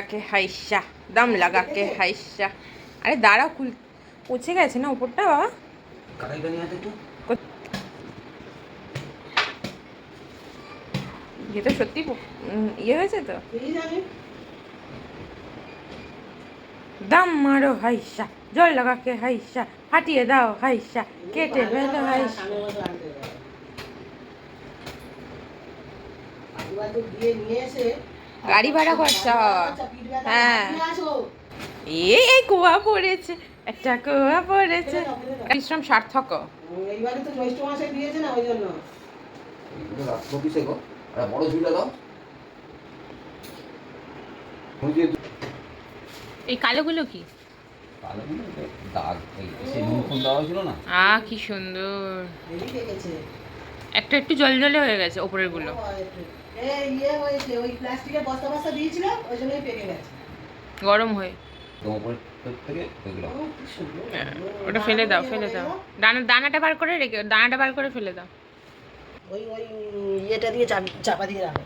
के हाइशा दम लगा के हाइशा। अरे दाঁড়াও পচে গেছে না উপরটা বাবা। কড়াইটা নিয়ে আসো তো। এটা সত্যি ইয়ে হয়েছে তো। दम मारो हाइशा জল লাগা কে হাইশা ফাটিয়ে দাও হাইশা কেটে ফেলো হাইশা। গাড়ি ভাড়া খরচা হয়। হ্যাঁ এই কুয়া পড়েছে, একটা কুয়া পড়েছে, পরিশ্রম সার্থক। এইবারে তো জ্যৈষ্ঠ মাসে দিয়েছে না, ওই জন্য এগুলো রাখবো কিসে গো? আর বড় ঝুলা দাও। এই কালোগুলো কি? কালোগুলো দাগ, এই সে নুন ফোন দেওয়া হয়েছিল না? কি সুন্দর। দেরি হয়ে গেছে। একটা একটু জলজলে হয়ে গেছে উপরের গুলো। এই ইয়ে হয়েছে, ওই প্লাস্টিকের বস্তা বস্তা দিয়েছিল, ওই জন্যই পেকে গেছে গরম হয়ে। তো উপরের থেকে এগুলো ওটা ফেলে দাও, ফেলে দাও। দানাটা বার করে রেখে, দানাটা বার করে ফেলে দাও। ওই ইয়েটা দিয়ে চাপা দিয়ে রাখো।